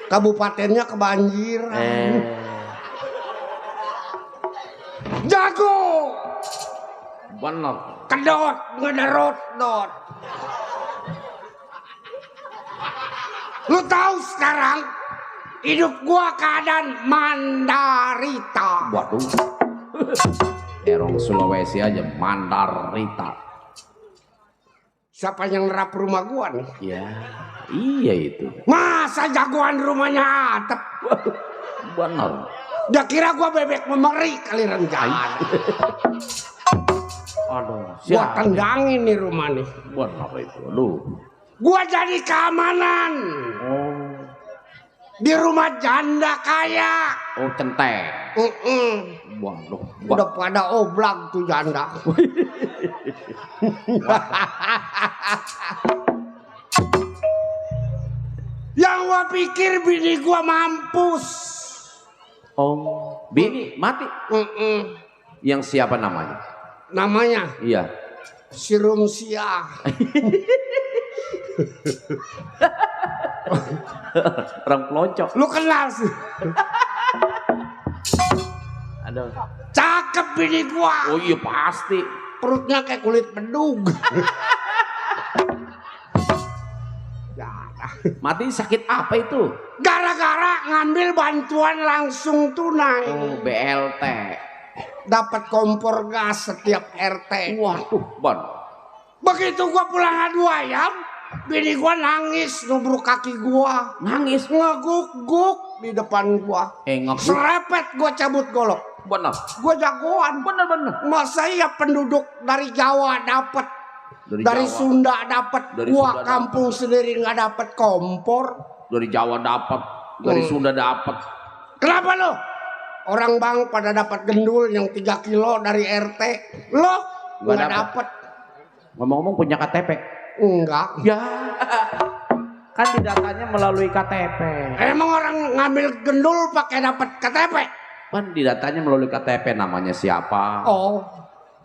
Kabupatennya kebanjiran. Jago. Bener. Kedot, ngederot, dot. Lu tahu sekarang hidup gua keadaan mandarita. Waduh. Erong Sulawesi aja mandarita. Siapa yang nerap rumah gua nih? Ya, iya itu. Masa jagoan rumahnya atap? Bener. Dia kira gua bebek memeri kali rencangan. Aduh, Gua tendangin nih rumah nih. Bener itu. Aduh. Gua jadi keamanan. Oh. Di rumah janda kaya. Oh, centeng. Waduh. Udah pada oblak tuh janda. Yang gua pikir bini gua mampus. Oh, bini mati. Yang siapa namanya? Namanya Iya. si Rumsia. Orang pelocok. Lu kenal sih? Aduh. Cakep bini gua. Oh iya pasti. Perutnya kayak kulit bedug. Ya, Mati sakit apa itu? gara-gara ngambil bantuan langsung tunai. Oh, BLT. Dapat kompor gas setiap RT. Waduh, Ban. Begitu gua pulang adu ayam, bini gua nangis nubruk kaki gua. Nangis. Ngeguk-guk di depan gua. Serepet gua cabut golok. Bener. Gua jagoan. Bener. Masa iya penduduk dari Jawa dapat, dari Jawa. Sunda dapat, Dari gua Sunda kampung sendiri nggak dapat kompor. Dari Jawa dapat, dari Sunda dapat. Kenapa lo? Orang bang pada dapat gendul yang 3 kilo dari RT. Lo nggak dapat. Ngomong-ngomong punya KTP? Enggak. Ya. Kan di datanya melalui KTP. Emang orang ngambil gendul pakai dapat KTP? Kan di datanya melalui KTP, namanya siapa? Oh,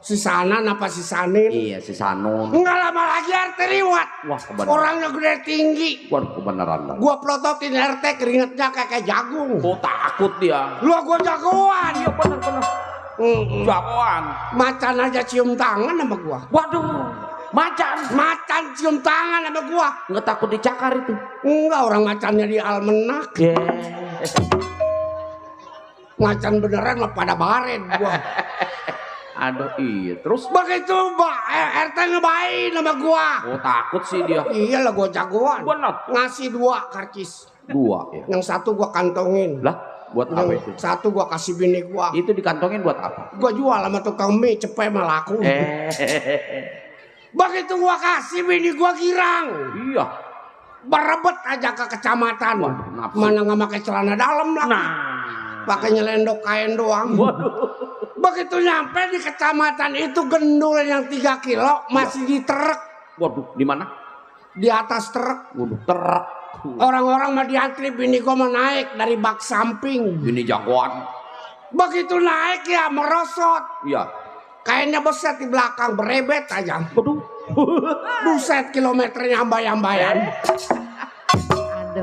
si Sanan apa si Sanin? Iya, si Sanun. Enggak lama lagi RT liwat. Wah, kebenaran. Orangnya gede tinggi. Waduh, kebenaran. Gua plototin RT keringetnya kayak jagung. Oh, takut dia. Lu gua jagoan. Iya, bener. Jagoan. Macan aja cium tangan sama gua. Waduh, macan. Macan cium tangan sama gua. Nggak takut dicakar itu? Enggak, orang macannya di almenak. Macan beneran mah pada baren gua. Aduh, iya. Terus Begitu RT ngebain sama gua. oh, takut sih dia. Iyalah gua jagoan. Bener. Ngasih 2 karcis. 2 ya. Yang 1 gua kantongin. Lah, buat apa itu? Yang 1 gua kasih bini gua. Itu dikantongin buat apa? Gua jual sama tukang mie cepet mah laku. Begitu gua kasih bini gua girang. Iya. Berebet aja ke kecamatan. Nafsu. Mana nggak pakai celana dalam lagi. Nah. Pakai nyelendok kain doang. Waduh. Begitu nyampe di kecamatan itu gendul yang 3 kilo masih di truk. Waduh, di mana? Di atas truk. Waduh, truk. Orang-orang mah diantri, bini gua mau naik dari bak samping. Ini jagoan. Begitu naik ya merosot. Iya. Kainnya beset di belakang, berebet aja. Waduh. Buset, kilometernya ambayan-ambayan.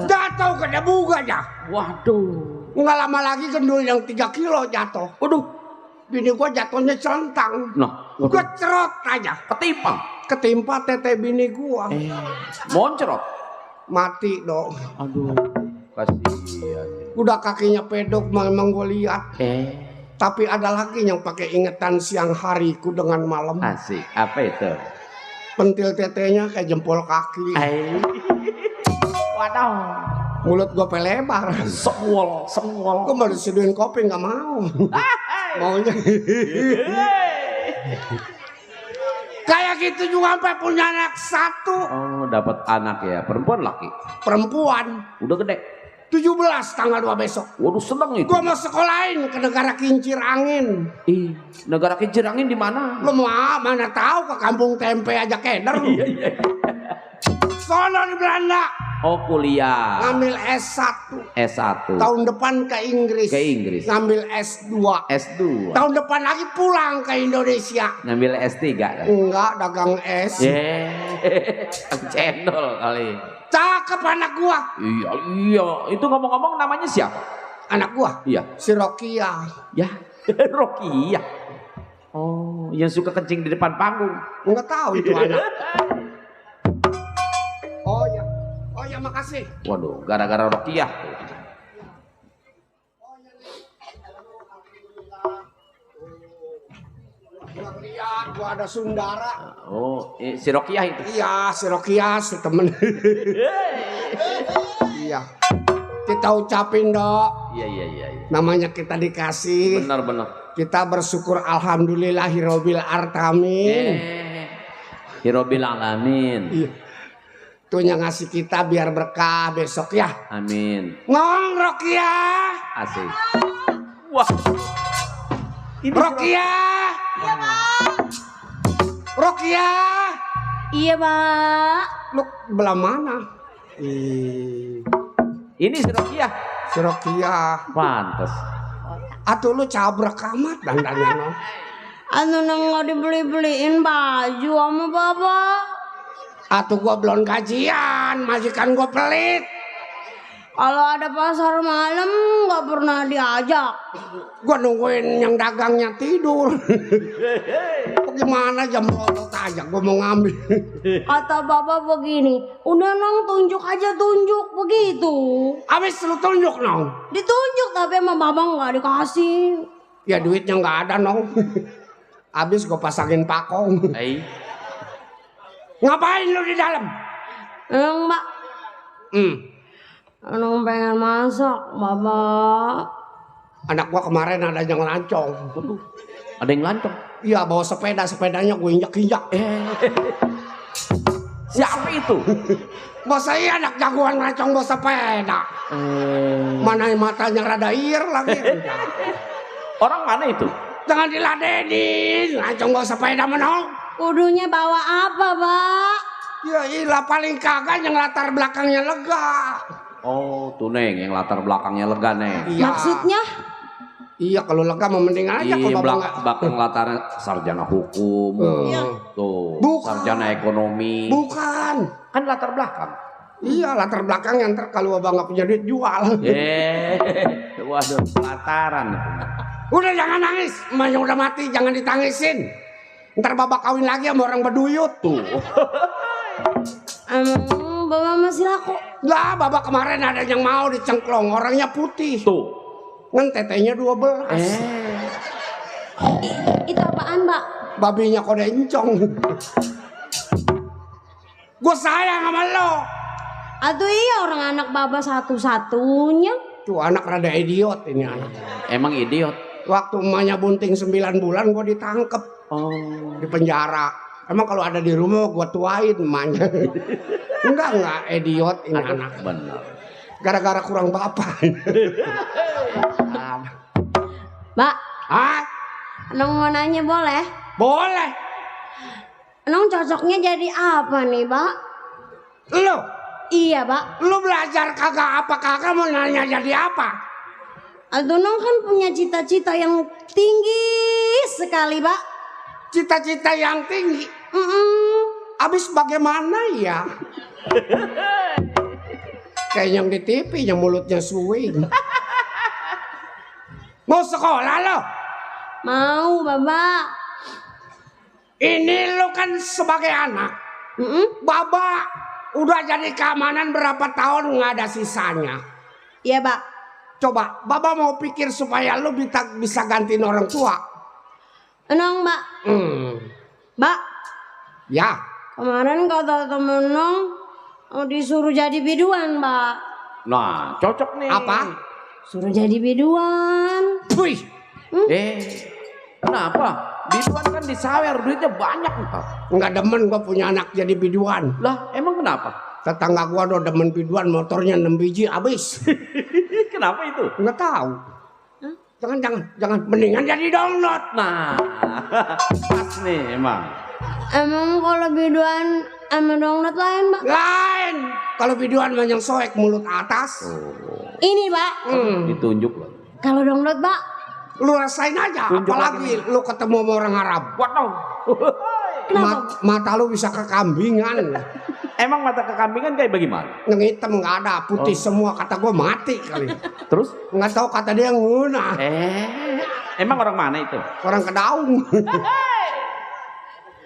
Jatuh ke debu aja. Waduh. Nggak lama lagi gendul yang 3 kilo jatuh. Waduh. Bini gua jatuhnya celentang. Nah, Gua cerot aja. Ketimpa tete bini gua. Moncrot. Mati dong. Aduh. Kasihan. Udah kakinya pedok memang gua lihat. Tapi ada lagi yang pakai ingetan siang hariku dengan malam. Asik. Apa itu? Pentil tetenya kayak jempol kaki. Waduh. Mulut gua pelebar. Sengwol. Gua mau disediain kopi nggak mau. Maunya. Kayak gitu juga sampai punya anak 1. Oh, dapat anak ya. Perempuan laki? Perempuan. Udah gede. 17 tanggal 2 besok. Waduh, seneng itu. Gua mau sekolahin ke negara kincir angin. Negara kincir angin di mana? Lu mau mana tahu, ke kampung tempe aja keder. Sono di Belanda. Oh, kuliah. Ngambil S1. S1. Tahun depan ke Inggris. Ke Inggris. Ngambil S2. S2. Tahun depan lagi pulang ke Indonesia. Ngambil S3 kan? Enggak, dagang es. Cendol kali. Cakep anak gua. Iya, iya. Itu ngomong-ngomong namanya siapa? Anak gua. Iya. Si Rokia. Ya, Rocky ya. Oh, yang suka kencing di depan panggung. Enggak tahu itu anak. Oh ya. Oh ya, makasih. Waduh, gara-gara Rocky ya. Lihat, gua ada Sundara. Oh, si Rocky itu. Iya, si Rokia, si temen. Iya. Kita ucapin dok. Iya. Namanya kita dikasih. Benar. Kita bersyukur alhamdulillahirobbil alamin. Hirobil alamin. Iya. Tuh yang ngasih kita biar berkah besok ya. Amin. Ngong Rokia. Asik. Wah. Ini Rokia. Iya, Pak. Rokia. Iya, Pak. Lu belah mana? Ini si Rocky ya. Si Rokia. Pantes. Atuh lu cabrak amat dandannya no. Anu nggak dibeli-beliin baju sama Bapak. Atuh gua belum gajian, majikan gua pelit. Kalau ada pasar malam nggak pernah diajak. Gua nungguin yang dagangnya tidur. Gimana jam rotot aja gua mau ngambil. Kata Bapak begini, udah nong tunjuk aja tunjuk begitu. Abis lu tunjuk nong. Ditunjuk tapi sama Bapak nggak dikasih. Ya duitnya nggak ada nong. Abis gua pasangin pakong. Ngapain lu di dalam? Emang Mbak, nong pengen masak Bapak. Anak gua kemarin ada yang lancong. Ada yang lancong. Iya bawa sepedanya gue injak-injak. Siapa itu? Bos saya anak jagoan lancong bawa sepeda. Mana matanya rada ir lagi. Orang mana itu? Jangan diladenin, lancong bawa sepeda menong. Kudunya bawa apa, Pak? Ya ilah paling kagak yang latar belakangnya lega. Oh, tuh Neng yang latar belakangnya lega Neng. Iya. Maksudnya? Iya kalau lega mau mending aja Iya, kalau belakang latarnya sarjana hukum. Tuh, Bukan. sarjana ekonomi. Bukan. Kan latar belakang. Iya latar belakang yang ntar kalau abang nggak punya duit jual. Waduh, lataran. Udah jangan nangis, emaknya udah mati jangan ditangisin. Ntar babak kawin lagi sama orang beduyut tuh. Emang Bapak masih laku? Lah babak kemarin ada yang mau dicengklong, orangnya putih. Tuh. Ngan tetenya 12. Itu apaan, Mbak? Babinya kode encong. Gue sayang sama lo. Aduh iya orang anak Bapak satu-satunya. Tuh anak rada idiot ini anak. Emang idiot. Waktu emaknya bunting 9 bulan gue ditangkep. Oh. Di penjara. Emang kalau ada di rumah gue tuain emaknya. Enggak idiot ini anak. Benar. Gara-gara kurang bapak. Mbak, Hah? Nong mau nanya boleh? Boleh. Nong cocoknya jadi apa nih, Mbak? Lo? Iya, Mbak. Lu belajar kagak apa kagak mau nanya jadi apa? Aduh, Nong kan punya cita-cita yang tinggi sekali, Mbak. Cita-cita yang tinggi. Abis bagaimana ya? Kayak yang di TV yang mulutnya swing. Mau sekolah lo? Mau, Bapak. Ini lo kan sebagai anak. Baba udah jadi keamanan berapa tahun nggak ada sisanya. Iya, Mbak. Coba Baba mau pikir supaya lo bisa gantiin orang tua. Nong, Mbak. Mbak. Ya. Kemarin kata temen Nong disuruh jadi biduan, Mbak. Nah, cocok nih. Apa? Suruh jadi biduan. Wih. Kenapa? Biduan kan disawer, duitnya banyak ntar. Nggak demen gua punya anak jadi biduan. Lah, emang kenapa? Tetangga gua udah demen biduan, motornya 6 biji habis. Kenapa itu? Nggak tahu. Jangan. Mendingan jadi download. Nah, pas nih emang. Emang kalau biduan sama donat lain, Mbak? Lain. Kalau videoan mah yang soek mulut atas. Ini, Pak. Ditunjuk loh. Kalau dangdut, Pak. Lu rasain aja, Tunjuk apalagi lu ketemu sama orang Arab. Waduh. Mata lu bisa kekambingan. Emang mata kekambingan kayak bagaimana? Yang hitam nggak ada, putih semua. Kata gue mati kali. Terus? Nggak tahu kata dia nguna. Emang orang mana itu? Orang Kedaung.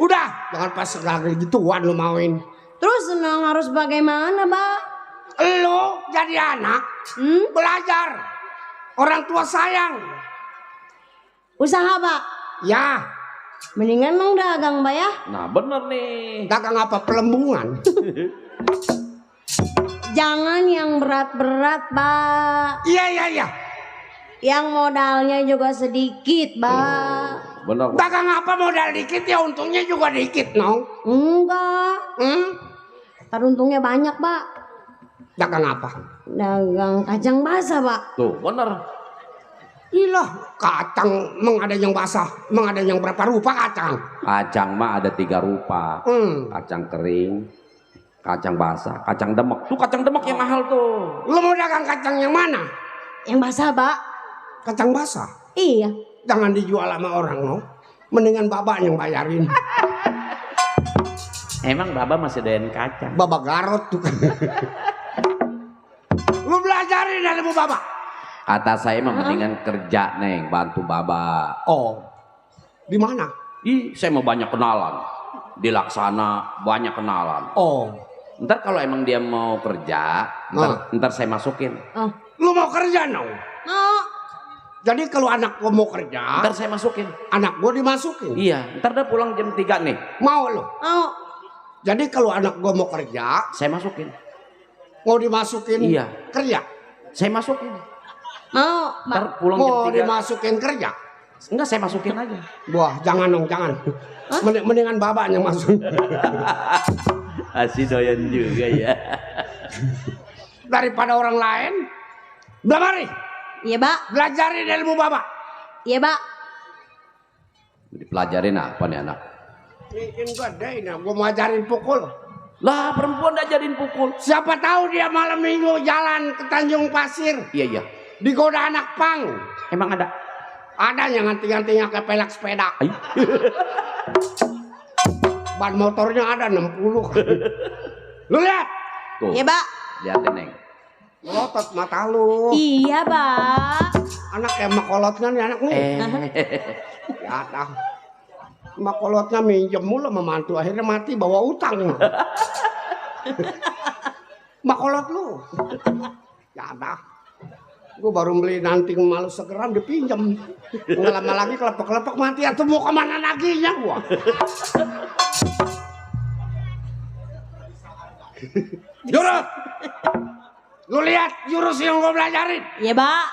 Udah, jangan pas lagi gituan lu mauin. Terus senang harus bagaimana, Pak? Lu jadi anak, belajar. Orang tua sayang. Usaha, Pak. Ya, Mendingan mang dagang, Pak ya. Nah bener nih. dagang apa pelembungan? Jangan yang berat-berat, Pak. Iya. Yang modalnya juga sedikit, Pak. Bener. Dagang apa modal dikit ya untungnya juga dikit, no? Enggak. Ntar untungnya banyak, Pak. Dagang apa? Dagang kacang basah, Pak. Tuh bener. Ilah, kacang emang ada yang basah, emang ada yang berapa rupa kacang? Kacang mah ada 3 rupa. Kacang kering, kacang basah, kacang demek. Tuh kacang demek yang mahal tuh. Lu mau dagang kacang yang mana? Yang basah, Pak. Kacang basah. Iya. Jangan dijual sama orang, no? Mendingan babak yang bayarin. Emang Baba masih doyan kacang? Babak Garot tuh kan. Lu belajarin dari bu babak. Kata saya mah mendingan kerja, Neng, bantu Baba. Oh, di mana? Saya mau banyak kenalan. Di Laksana banyak kenalan. Oh, Ntar kalau emang dia mau kerja, ntar saya masukin. lu mau kerja, no? Mau. Jadi kalau anak gua mau kerja, Ntar saya masukin. anak gua dimasukin. Iya, ntar dia pulang jam 3 nih. Mau lu? Mau. Jadi kalau anak gua mau kerja, Saya masukin. mau dimasukin Iya. kerja. Saya masukin. Mau, Pak. Ntar pulang jam Mau 3. dimasukin kerja. Enggak, saya masukin aja. Wah, jangan dong, jangan. Mendingan babaknya masuk. Asih doyan juga ya. Daripada orang lain. Mari, Iya, Pak. belajarin ilmu babak. Iya, Pak. Dipelajarin apa nih anak? Bikin gede ini, gua mau ajarin pukul. Lah perempuan diajarin pukul. Siapa tahu dia malam minggu jalan ke Tanjung Pasir. Iya. Digoda anak pang. Emang ada? Ada yang nganting-ngantingnya kayak pelak sepeda. Ay. Ban motornya ada 60. Lu lihat. Tuh. Iya, Pak. Lihatin, Neng. Melotot mata lu. Iya, Pak. Anak kayak makolotnya nih anak nih. Ya dah. Makolotnya minjem mulu sama mantu, akhirnya mati bawa utang. Makolot lu. Ya dah. Gue baru beli nanting malu segeram dipinjam. Nggak lama lagi kelepek-kelepek mati atau mau kemana lagi nya gua. Jurus. Lu lihat jurus yang gua belajarin. Iya, Pak.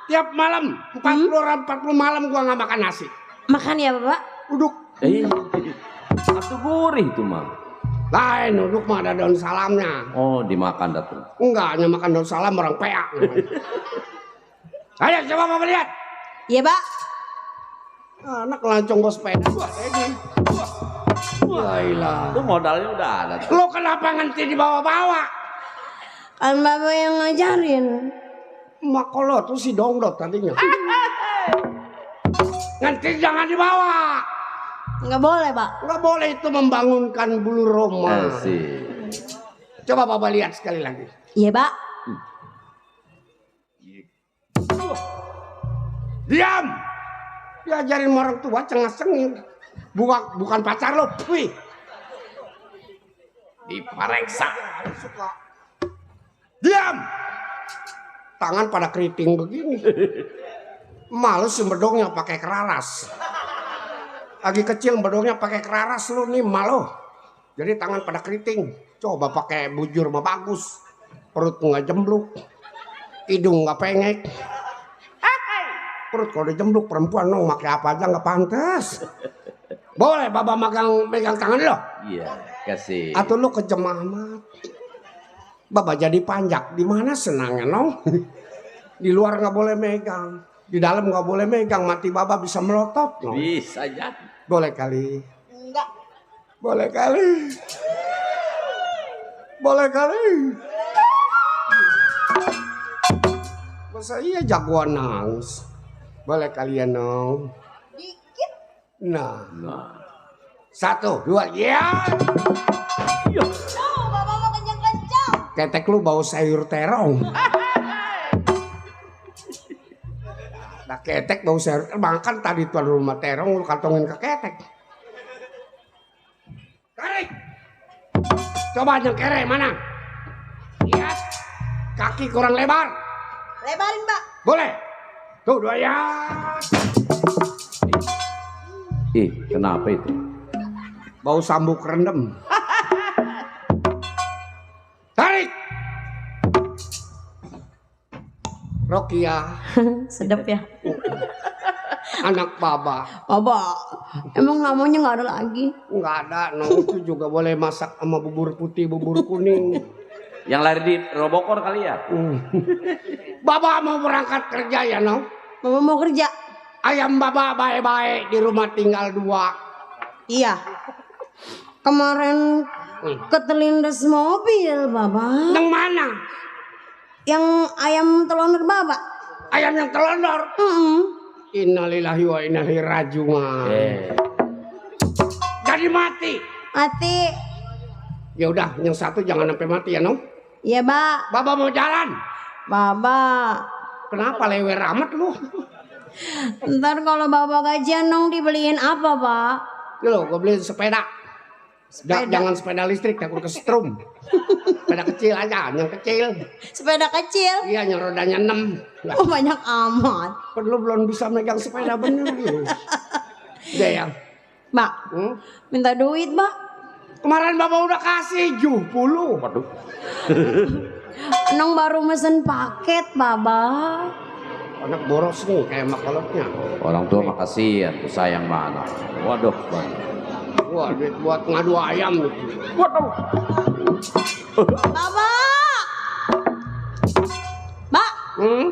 Tiap malam 40 malam gua nggak makan nasi. Makan ya, Pak. Duduk. Satu gurih tuh mah. Lain duduk mah ada daun salamnya. Oh, dimakan dah tuh. Enggak, hanya makan daun salam orang PA. Ayo coba Bapak lihat. Iya, Pak. Anak lancong gua sepeda gua ini. Wailah. Itu modalnya udah ada tuh. Lo kenapa nganti dibawa-bawa? Kan Bapak yang ngajarin. Makolot tuh si dongdot tadinya. Nganti jangan dibawa. Nggak boleh, Pak. Nggak boleh, itu membangunkan bulu roma. Asik. Coba Bapak lihat sekali lagi. Iya, Pak. Diam. Diajarin orang tua cengas-cengir. Bukan pacar lo. Wih. Diperiksa. Diam. Tangan pada keriting begini. Males bedongnya pakai keraras. Lagi kecil bedongnya pakai keraras lu nih malu. Jadi tangan pada keriting. Coba pakai bujur mah bagus. Perut nggak jembluk. Hidung nggak pengek. Perut kalau dijembluk perempuan dong pakai apa aja nggak pantas. Boleh Bapak megang tangan lo? Iya, kasih. Atau lu kejem amat. Bapak jadi panjak. Di mana senangnya nong? Di luar nggak boleh megang. Di dalam nggak boleh megang. Mati Bapak bisa melotot. No? Bisa jadi. Boleh kali. Enggak. Boleh kali. Boleh kali. Masa iya jagoan nangis. Boleh kalian dong. Dikit. Nah. Nah. 1, 2, ya. Bapak mau kencang-kencang. Ketek lu bau sayur terong. Nah ketek bau sayur terong. Makan tadi tuan rumah terong lu kantongin ke ketek. Tarik. Coba nyengkere mana? Lihat. Kaki kurang lebar. Lebarin, Pak. Boleh. Tuh 2 ya. Kenapa itu? Bau sambuk rendem. Tarik. Rokia, Sedap ya. anak baba. Baba, emang namanya nggak ada lagi? Nggak ada, no. Itu juga boleh masak sama bubur putih, bubur kuning. Yang lari di Robokor kali ya? Baba mau berangkat kerja ya, no? Baba mau kerja. Ayam baba baik-baik di rumah tinggal 2. Iya. Kemarin keterlindas mobil, Baba. Yang mana? Yang ayam telur Baba. Ayam yang telondor. Innalillahi wa inna ilaihi rajiun. Jadi mati. Mati. Ya udah, yang satu jangan sampai mati ya, no? Iya, Pak. Baba mau jalan. Baba. Kenapa lewer amat lu? Ntar kalau Baba gajian dong dibeliin apa, Pak? Loh, gue beliin sepeda. Jangan sepeda listrik, takut kesetrum. Sepeda kecil aja, yang kecil. Sepeda kecil. Iya, yang rodanya 6. Lah, Oh, banyak amat. perlu belum bisa megang sepeda bener gitu. Udah ya. Mbak, minta duit, Mbak. Kemarin Bapak udah kasih 70. Waduh. Nong baru mesen paket, Baba. Anak boros nih, kayak makolotnya. Orang tua mah kasihan, sayang mana. Waduh, Wah, duit buat ngadu ayam gitu. Waduh. Baba. Mbak, Hmm?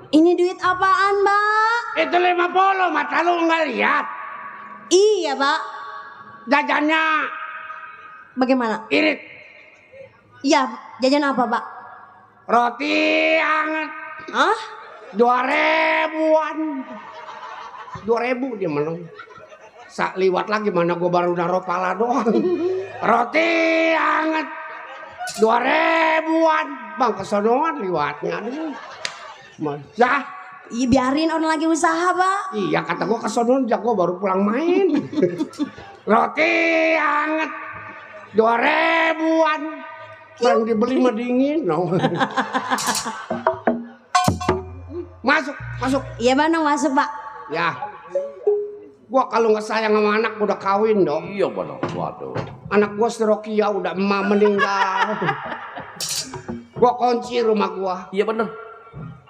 ini duit apaan, Mbak? Itu 50, mata lu nggak lihat. Iya, Pak. Jajannya Bagaimana? irit. Iya, jajan apa, Pak? Roti anget. Hah? 2.000-an. 2.000 dia menang. Liwat lagi mana gue baru naruh pala doang. Roti anget 2.000-an. Bang kesonoan liwatnya. Aduh. Masa? Iya, biarin orang lagi usaha, Pak. Iya kata gue kesonoan jago baru pulang main. Roti anget 2.000-an. Barang dibeli mah dingin. No. Masuk. Iya, Bang, masuk, Pak. Ya. Gua kalau nggak sayang sama anak udah kawin dong. Iya benar. Waduh. Anak gua si Rokia udah emak meninggal. Gua kunci rumah gua. Iya benar.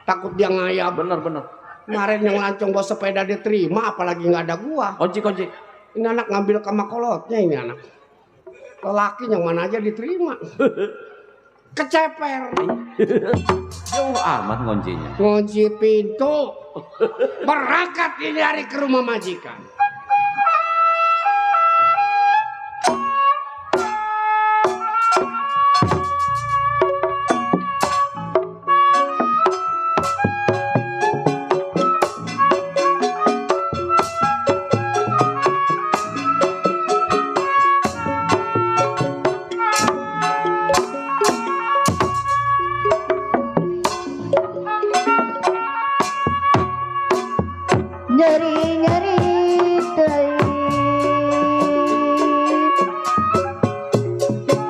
Takut dia ngayap. Benar. Kemarin yang lancong bawa sepeda dia terima, apalagi nggak ada gua. Kunci. Ini anak ngambil ke makolotnya ini anak. Lelaki yang mana aja diterima. Keceper. Jauh amat kuncinya. Kunci pintu. Berangkat ini hari ke rumah majikan. Nyeri-nyeri teuing.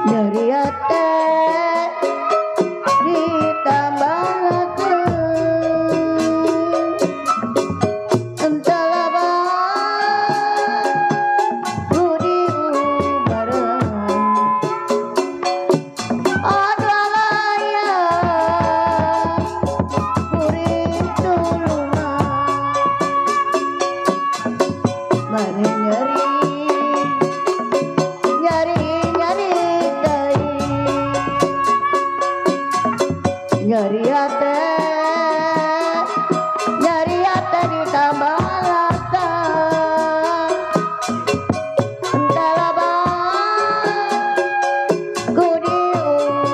Nyeri ate ditambahkeun. Entah apa budi bareng. Ada layak kuring tulungan. Mane nyeri teuing. Nyeri ate ditambah lata. Entah labang ku diubah.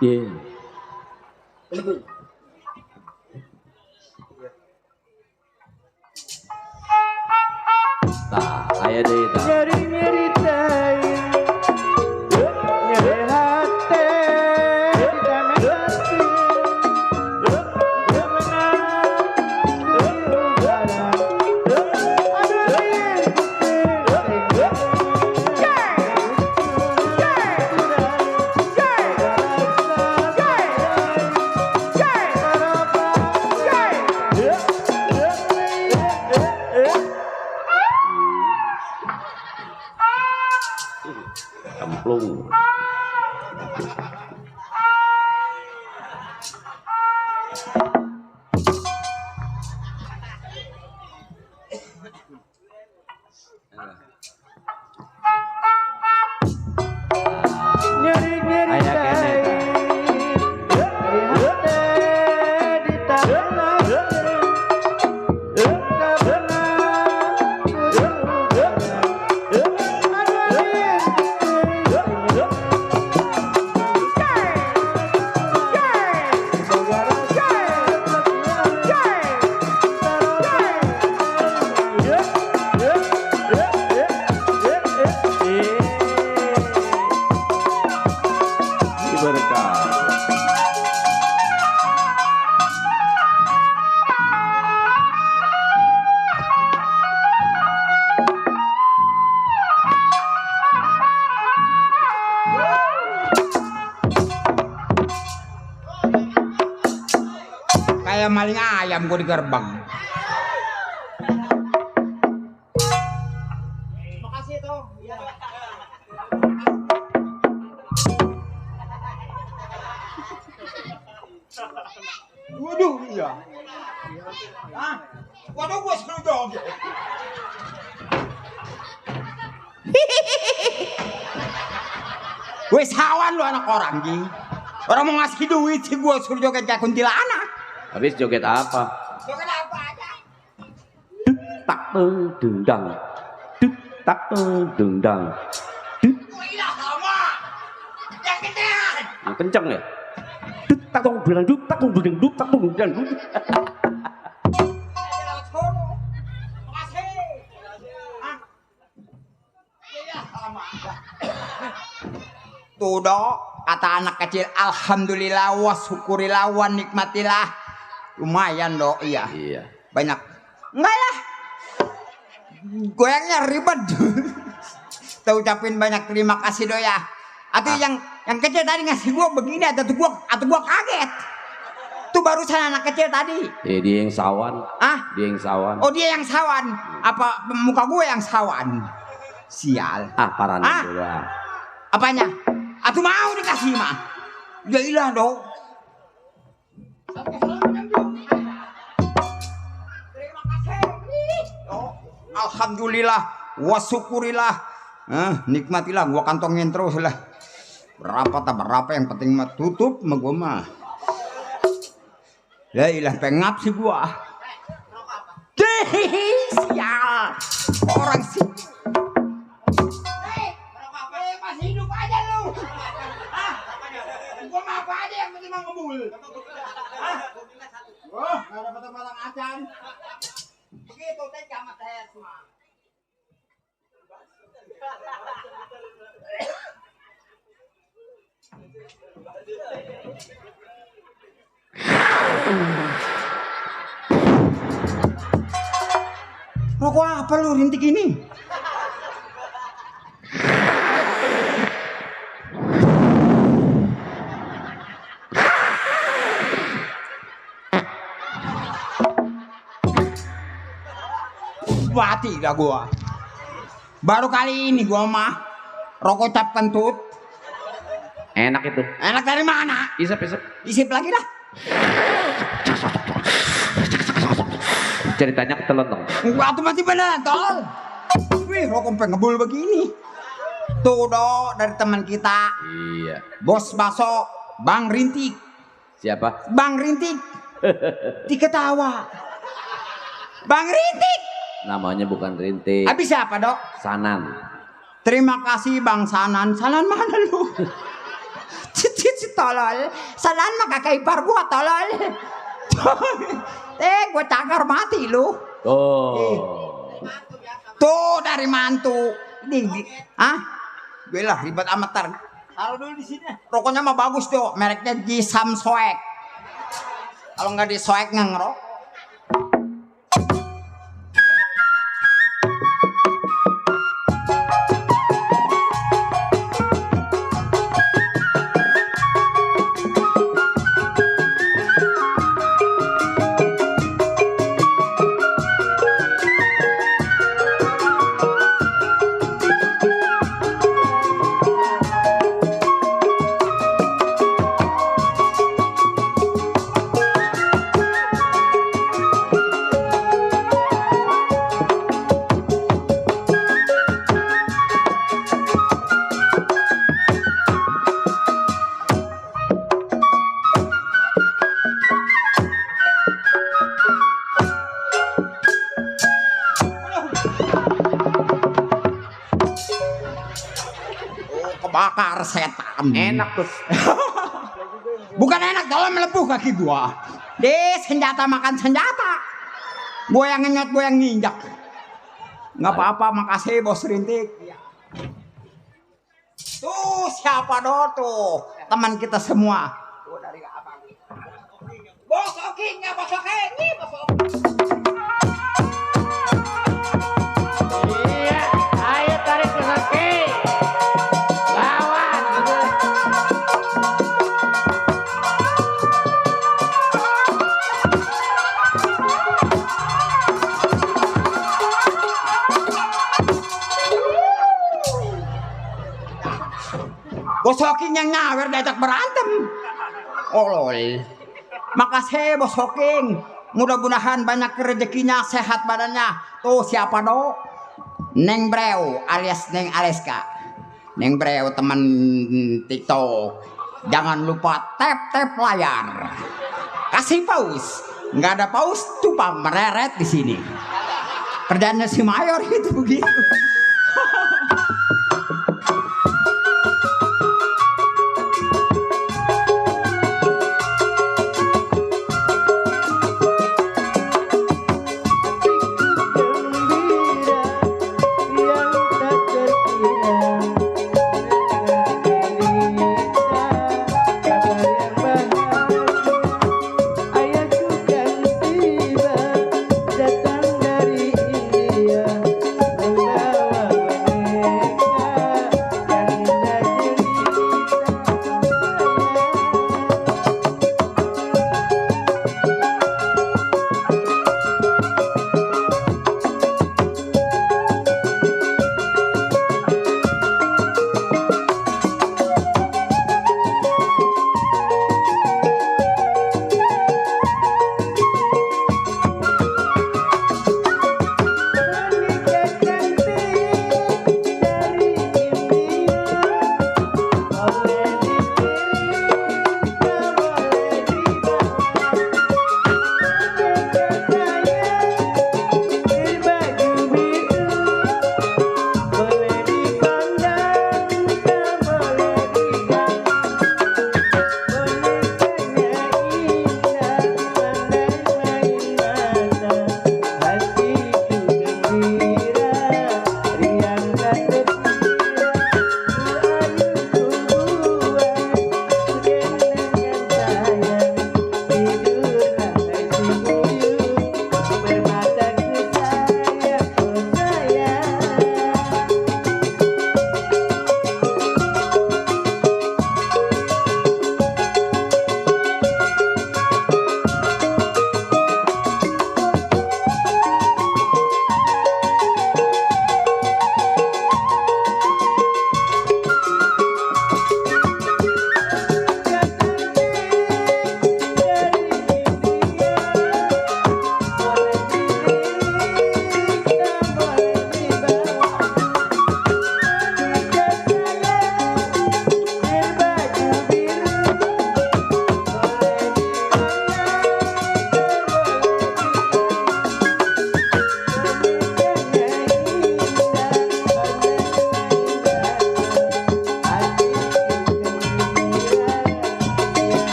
Iya. Tah, aya deui tah. Nyeri-nyeri teh nyeri hati ditambah hati Cemplung. nyeri-nyeri Aya teh kene tah. nyeri hati ditambah hati tak pernah Berkah. Kayak maling ayam gua di gerbang. Makasih toh. Iya. Waduh, iya. Ah, waduh gua serudong. Wes hawan lu anak orang Ji. Orang mau ngasih duit sih gua suruh joget kayak kuntilanak. Habis joget apa? Joget apa aja? Tak dendang. Tak dendang. Gila sama. Yang gedean. Yang kenceng ya? Tak dong bilang duk, tak dong duding duk, tak dong duding duk. Makasih. Ah. Gila sama. Tuh dok, kata anak kecil, alhamdulillah wa syukurilah wa nikmatilah. Lumayan dok, iya. Iya. Banyak. Enggak lah. Goyangnya ribet. Kita ucapin banyak terima kasih dok ya. Atau yang kecil tadi ngasih gua begini atau gua kaget. Tuh barusan anak kecil tadi. Dia yang sawan. Ah? Dia yang sawan. Oh dia yang sawan. Apa muka gue yang sawan? Sial. Ah, parah Ah? dulu ah. Apanya? Atuh mau dikasih mah. Ya ilah dong. Terima kasih. Oh, alhamdulillah wa syukurillah. Nikmatilah gua kantongin terus lah. Berapa yang penting mah tutup mah gua mah. Ya ilah pengap sih gua. Sial. Orang sih. Masih hidup aja lu. Hah? Gua mah apa aja yang penting mah ngebul. Hah? Wah, enggak ada batang-batang acan. Begitu teh camat saya semua. Rokok apa lu rintik ini? Mati dah gua. Baru kali ini gua mah rokok cap kentut. Enak itu. Enak dari mana? Isep. Isip lagi dah. Ceritanya ketelan dong. Gua tuh masih beneran tol. Wih, rokok pengebul begini. Tuh do dari teman kita. Iya. Bos Baso, Bang Rintik. Siapa? Bang Rintik. Diketawa. Bang Rintik. Namanya bukan Rintik. Habis siapa, Dok? Sanan. Terima kasih Bang Sanan. Sanan mana lu? Cici tolol. Sanan mah kakak ipar gua tolol. Gua cagar mati lu. Oh. Tuh dari mantu. Hah? Gue lah ribet amat tar. Taruh dulu di sini. Rokoknya mah bagus tuh. Mereknya Jisam Soek. Kalau nggak di Soek nggak ngerok. Kebakar setan. Enak tuh. Bukan enak, tolong melepuh kaki gua. Deh, senjata makan senjata. Gua yang ngenyot, gua yang nginjak. Nggak apa-apa, makasih Bos Rintik. Tuh siapa tuh? Teman kita semua. Tuh dari abang. Bos Oking, ya Bos Oking, nih Bos Oking. Iya, ayo tarik ke kaki. Lawan. Bos Oking yang nyawer diajak berantem. Olol. Makasih Bos Oking. Mudah-mudahan banyak rezekinya, sehat badannya. Tuh siapa dok? Neng Breu alias Neng Aleska. Neng Breu teman TikTok. Jangan lupa tap layar. Kasih pause. Nggak ada pause, cuma mereret di sini. Kerjanya si Mayor itu begitu.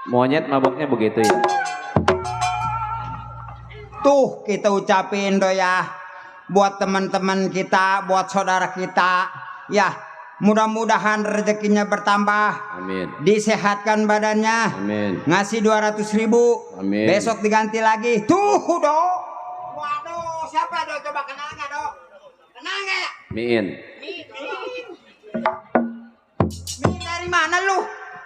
Monyet maboknya begitu ya. Tuh kita ucapin do ya buat teman-teman kita, buat saudara kita, ya mudah-mudahan rezekinya bertambah, Amin. disehatkan badannya, Amin. ngasih 200.000, Amin. besok diganti lagi. Tuh do, waduh siapa do, coba kenal nggak do? Kenal nggak ya? Miin. Ini dari mana lu?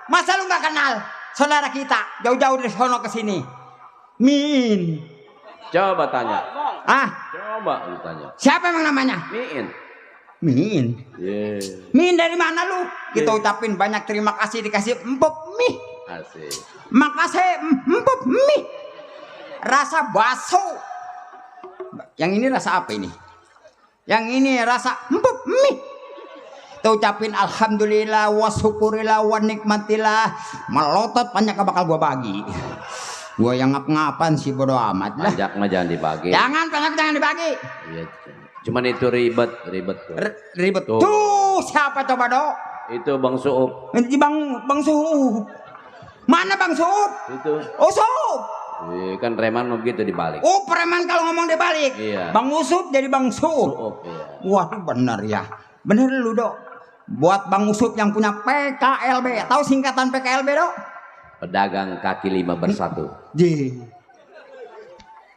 Masa lu nggak kenal saudara kita jauh-jauh dari sono ke sini? Min. Coba tanya. Ah, Coba lu tanya. siapa emang namanya? Miin. Min. Yeah. Min dari mana lu? Kita ucapin banyak terima kasih dikasih empuk mie. Asik. Makasih empuk mie. Rasa bakso. Yang ini rasa apa ini? Yang ini rasa empuk mie. Kita ucapin alhamdulillah wa syukurillah wa nikmatillah. Melotot banyak bakal gua bagi. Gua yang ngap-ngapan sih bodo amat lah. Pajak mah jangan dibagi. Jangan dibagi. Iya. Cuman itu ribet tuh. Ribet. Tuh. Tuh siapa coba dok? Itu Bang Suup. Ini bang Sup. Mana Bang Sup? Itu. Oh Sup. Kan preman begitu dibalik. Oh preman kalau ngomong dibalik. Iya. Bang Usup jadi Bang Sup. Suup, iya. Waduh bener ya. Bener lu dok. Buat Bang Usup yang punya PKLB. Tahu singkatan PKLB dok? Pedagang kaki lima bersatu. J.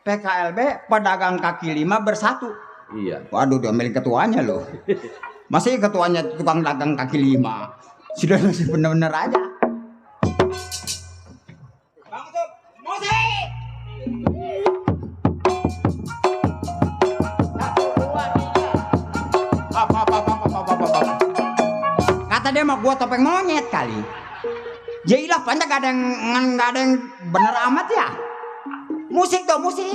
PKLB pedagang kaki lima bersatu. Iya. Waduh diomelin ketuanya loh. Masih ketuanya tukang dagang kaki lima. Sudah masih bener-bener aja. Bang Usup, musik. Kata dia mau gua topeng monyet kali. Jailah panjang gak ada yang bener amat ya. Musik dong musik.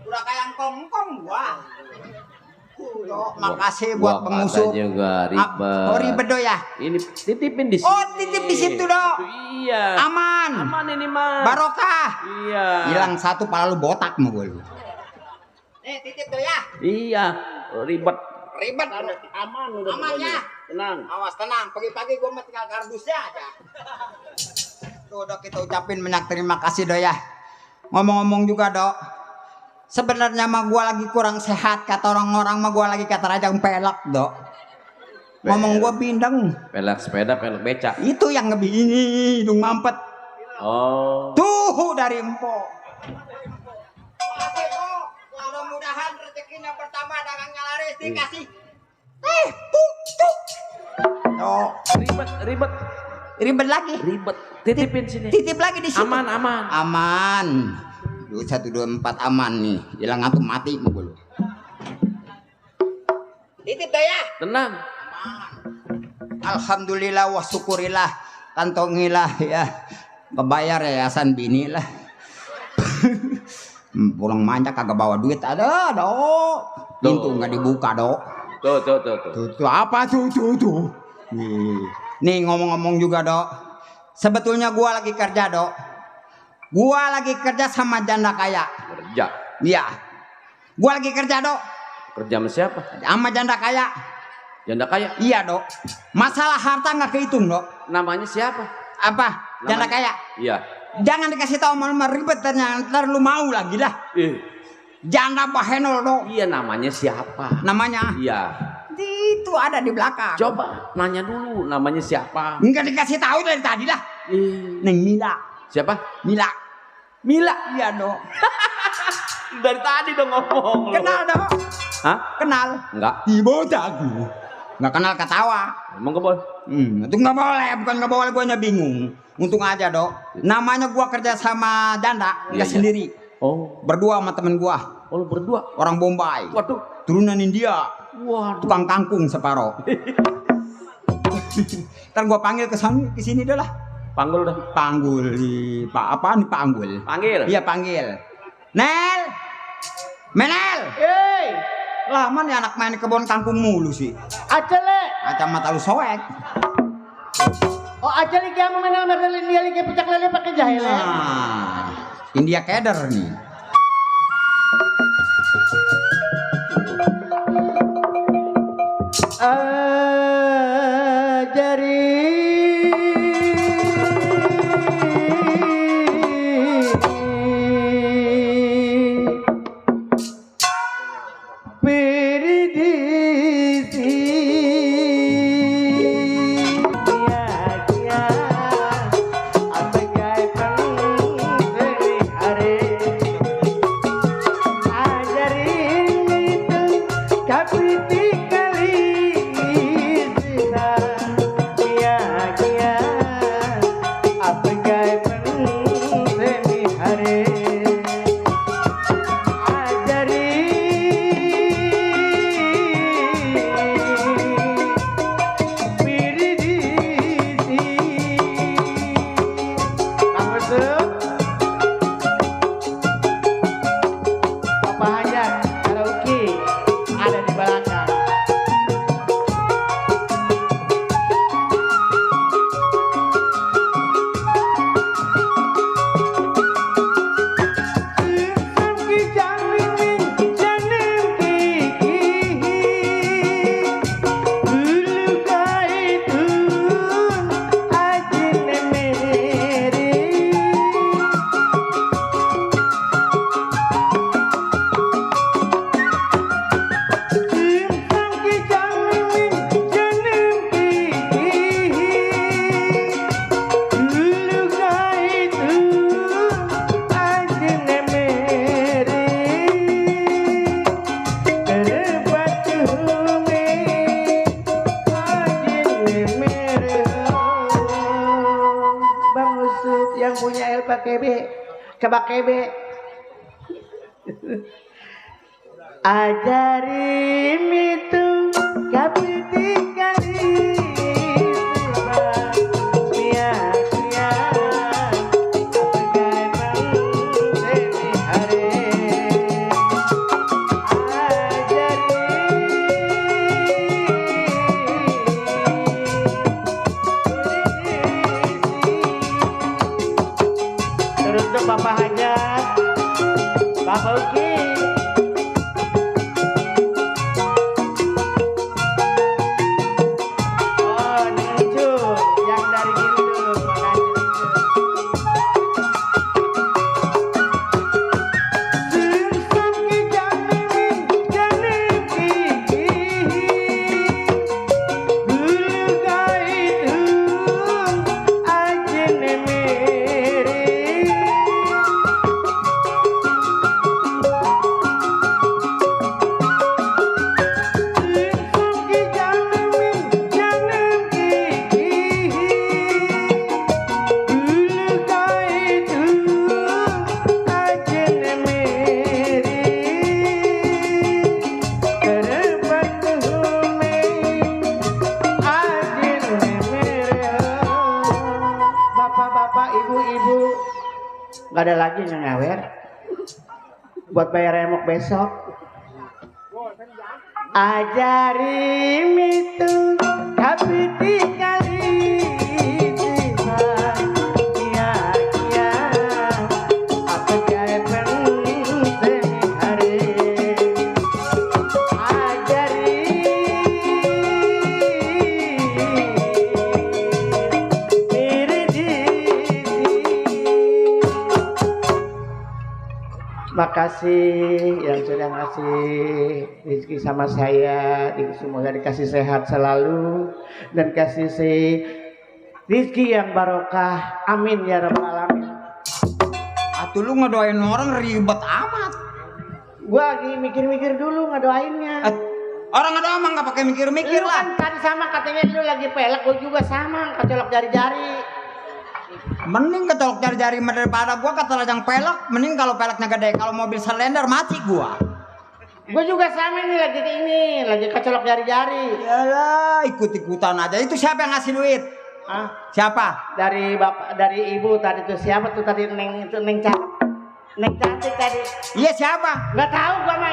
Udah kayak kongkong gua. Makasih buat pengusuk. Juga ribet. Oh ribet do ya. Ini titipin di sini. Oh titip di situ do. Iya. Aman. Aman ini mah. Barokah. Iya. Hilang satu pala lu botak mau gue lu. Titip tuh ya. Iya. Ribet. Ribet Aman udah. Aman ya. Tenang. Awas tenang. Pagi-pagi gue mah tinggal kardusnya aja. Tuh dok kita ucapin banyak terima kasih do ya. Ngomong-ngomong juga dok. Sebenarnya mah gua lagi kurang sehat, kata orang-orang mah gua lagi kata rajang pelek, Dok. Ngomong gua bindeng. Pelek sepeda, pelek beca. Itu yang ngebini hidung mampet. Oh. Tuh dari empok. Mudah-mudahan rezekinya pertama dagangnya laris dikasih. Oh, ribet lagi. Ribet. Titipin sini. Titip lagi di sini. Aman. 1 2 4 aman nih. Hilang antum mati mau lu. Titip dah ya. Tenang. Alhamdulillah wa syukurillah. Kantongilah ya. Kebayar yayasan bini lah. Pulang manja kagak bawa duit ada, Dok. Pintu nggak dibuka, Dok. Tuh. Apa tuh? Nih ngomong-ngomong juga, Dok. Sebetulnya gua lagi kerja, Dok. Gua lagi kerja sama janda kaya. Kerja. Iya. Gua lagi kerja, Dok. Kerja sama siapa? Sama janda kaya. Janda kaya. Iya, Dok. Masalah harta nggak kehitung, Dok. Namanya siapa? Apa? Janda kaya. Iya. Jangan dikasih tahu malu ribet ternyata ntar lu mau lagi lah. Janda Bahenol, Dok. Iya, namanya siapa? Namanya? Iya. Itu ada di belakang. Coba nanya dulu namanya siapa? Enggak dikasih tahu dari tadi lah. Neng Mila. Siapa? Mila. Iya, Dok. Dari tadi dong ngomong. Kenal, Dok. Hah? Kenal. Enggak. Ibu aku. Enggak kenal ketawa. Emang gak boleh? Itu nggak boleh, bukan nggak boleh, gue bingung. Untung aja, Dok. Namanya gua kerja sama janda, nggak sendiri. Oh. Berdua sama temen gua. Oh, lu berdua? Orang Bombay. Waduh. Turunan India. Waduh. Tukang kangkung separo. Ntar gua panggil ke sini dah lah. Panggul dah. Panggul di Pak apa nih panggul? Panggil. Iya panggil. Nel. Menel. Hei, Lama nih anak main kebun kangkung mulu sih. acele. Kacamata lu soek. Oh, acele kamu menel merelin dia lagi pecak lele pakai jahil. Nah, India keder nih. Kebakebe. Ajarin itu kapitikali Bapak Hajat, Bapak Uki. Oh, Ninju yang dari Gintu, makasih Ninju. lagi yang nyawer. Buat bayar remok besok. Ajarim itu tapi tinggali makasih yang sudah ngasih rezeki sama saya, semoga dikasih sehat selalu dan kasih rezeki yang barokah, amin ya rabbal alamin. Atuh lu ngedoain orang ribet amat. Gua lagi mikir-mikir dulu ngedoainnya. Orang ngedoa mah nggak pakai mikir-mikir Lu lah. kan tadi sama katanya lu lagi pelek, gua juga sama, kecolok jari-jari. Mending kecolok jari-jari daripada gua kata lajang pelek. Mending kalau peleknya gede, kalau mobil selender mati gua. Gua juga sama nih lagi kecolok jari-jari. Yalah, ikut-ikutan aja. Itu siapa yang ngasih duit? Ah, Siapa? dari bapak, dari ibu tadi tuh siapa tuh tadi Neng cantik tadi. Iya siapa? Nggak tahu gua mah.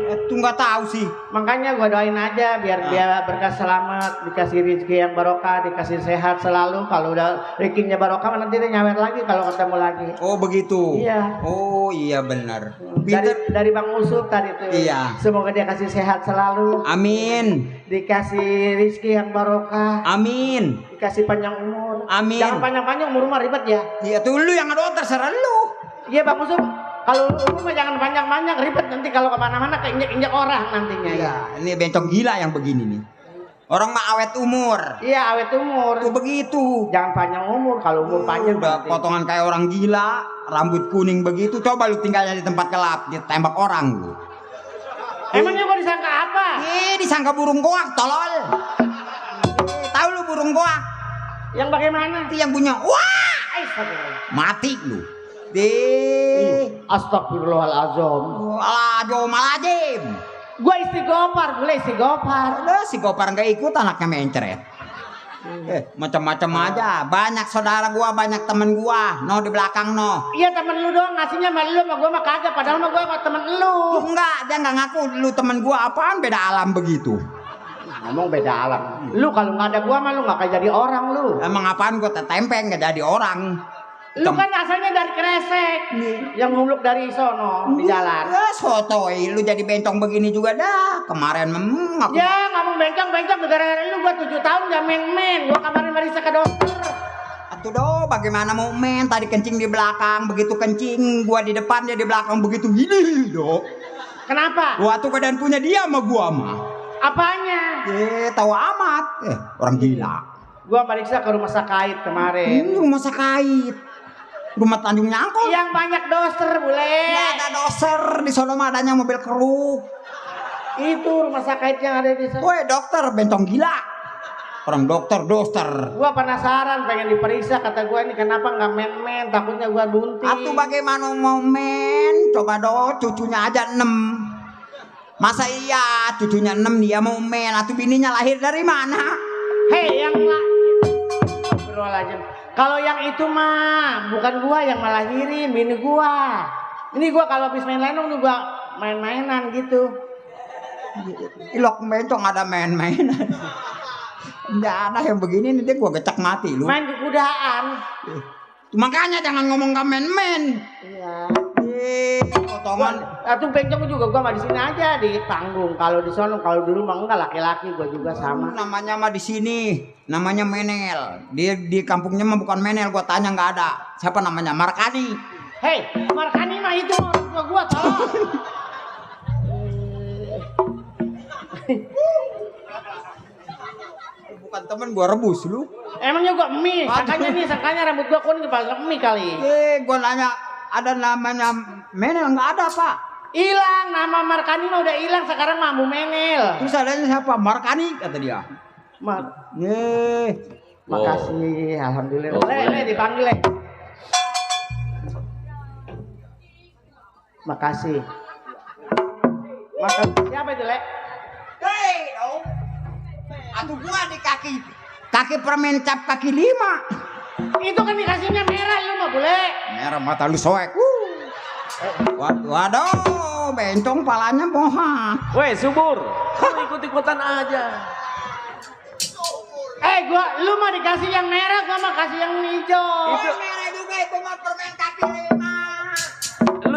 Itu nggak tahu sih. Makanya gua doain aja biar dia berkah selamat, dikasih rezeki yang barokah, dikasih sehat selalu. Kalau udah rezekinya barokah nanti dia nyawer lagi kalau ketemu lagi. Oh begitu. Iya. Oh iya benar. Dari Bang Usuk tadi tuh. Iya. Semoga dia kasih sehat selalu, Amin. dikasih rezeki yang barokah, Amin. dikasih panjang umur. Amin. Jangan panjang-panjang, umur mah ribet ya. Iya tuh lu yang ngedoa terserah lu. Iya Bang Usuk, kalau umur mah jangan panjang-panjang, ribet nanti kalau kemana-mana keinjek-injek orang nantinya. Iya. Ini bencong gila yang begini nih. Orang mah awet umur. Iya awet umur. Tuh begitu. Jangan panjang umur, kalau umur panjang Udah berarti. potongan kayak orang gila, rambut kuning begitu. Coba lu tinggalnya di tempat gelap, ditembak orang lu. Emangnya gua disangka apa? Disangka burung goak, tolol. Tahu lu burung goak? Yang bagaimana? Itu yang punya wah, mati lu. Astagfirullahaladzim. Alajim. Gua istighfar, boleh istighfar. Udah si Gopar nggak ikut anaknya mencret. Macam-macam aja. Banyak saudara gua, banyak temen gua. No di belakang no. Iya temen lu doang ngasihnya sama lu sama gua mah kagak. Padahal mah gua sama temen lu. Enggak, dia nggak ngaku lu temen gua apaan beda alam begitu. Ngomong beda alam. Lu kalau nggak ada gua mah lu nggak kayak jadi orang lu. Emang apaan gua tetempeng nggak jadi orang. Lu kan asalnya dari Kresek. Yang nguluk dari sono di jalan. Ya sotoy, lu jadi bencong begini juga dah. Kemarin aku. Ya ngomong bencong gara-gara lu gua 7 tahun gak main-main. Gua kemarin meriksa ke dokter. Atuh do, bagaimana mau main? Tadi kencing di belakang, begitu kencing gua di depan dia di belakang begitu gini do. Kenapa? Gua tuh keadaan punya dia sama gua mah. Apanya? Tahu amat. Orang gila. Gua meriksa ke rumah sakit kemarin. Rumah sakit. Rumah Tanjung Nyangkol. Yang banyak doser bule. Nggak ada doser di sono mah adanya mobil keruk. Itu rumah sakit yang ada di sana. Woi dokter bencong gila. Orang dokter doster. Gua penasaran pengen diperiksa, kata gua ini kenapa nggak men-men, takutnya gua bunting. Atuh bagaimana mau men? Coba do cucunya aja 6. Masa iya cucunya 6 dia mau men? Atuh bininya lahir dari mana? Hei yang Astagfirullahaladzim. Kalau yang itu mah bukan gua yang ngelahirin, bini gua. Ini gua kalau habis main lenong juga main-mainan gitu. Ilok bencong ada main-mainan. Nggak ada yang begini nanti gua gecek mati lu. Main kekudaan. Makanya jangan ngomong gak men-men. Iya. Potongan. Tuh bencong juga gua mah di sini aja di panggung. Kalau di sono, kalau di rumah enggak, laki-laki gua juga sama. Namanya mah di sini, namanya Menel. Di kampungnya mah bukan Menel, gua tanya nggak ada. Siapa namanya? Markani. Hei, Markani mah itu orang tua gua tolong. Bukan temen gua rebus lu. Emangnya gua mie, sangkanya rambut gua kuning kepala mie kali. Gua nanya ada namanya Menel nggak ada pak. Hilang nama Markani mah udah hilang, sekarang mah Bu Menel. Terus adanya siapa? Markani kata dia. Makasih, alhamdulillah. Oh, Le, dipanggil le. Makasih. Makasih. Siapa itu le? Hei, atuh gua di kaki permen cap kaki 5. Itu kan dikasihnya merah lu mah boleh. Merah mata lu soek. Waduh, bencong palanya moha. Weh, subur. Lu ikut-ikutan aja. Lu mah dikasih yang merah, gua mah kasih yang hijau. Itu Merah juga itu mah permen kaki lima.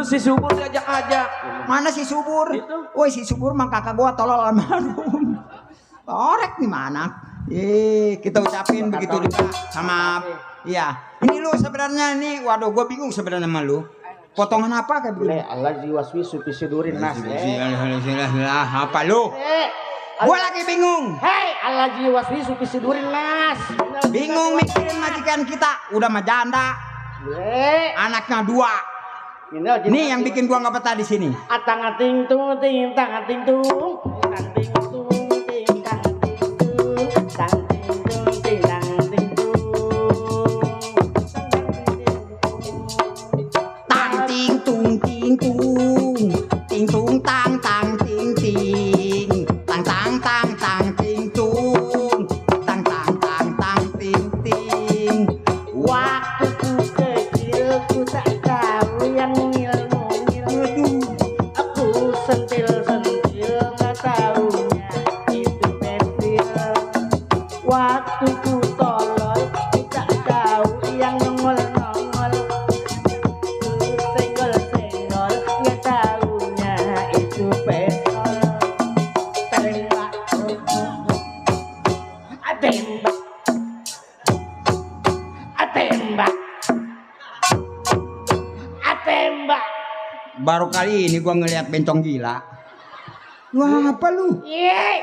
lu si subur diajak-ajak. Mana si subur? Itu. Woi si subur mah kakak gua tolol almarhum. Korek nih mana? Kita ucapin begitu juga sama iya. Ini lu sebenarnya nih, waduh gua bingung sebenarnya sama lu. Potongan apa kayak begini? Allah jiwaswi supisidurin nas. Apa lu? Gua lagi bingung. Hei, Allah jiwaswi supisidurin nas. Bingung mikirin majikan kita. Udah mah janda, anaknya 2. Nih yang bikin gua nggak betah di sini. Atang ating tung ting tang ating tung tang ting tung ting tang ating tung tang ting tung ting tang ating tung Tang ting tung ting tung ting tung tang tang ting ting tang tang tang tang ting tung tang tang tang tang ting ting. waktu ku kecil ku tak tahu yang ngil-ngil aku sentil-sentil nggak taunya itu pensil waktu ku tolol ku tak tahu yang nongol-nongol ku senggol-senggol nggak taunya itu pistol tembak tembak tembak tembak. Baru kali ini gua ngelihat bencong gila. Wah apa lu? Ye,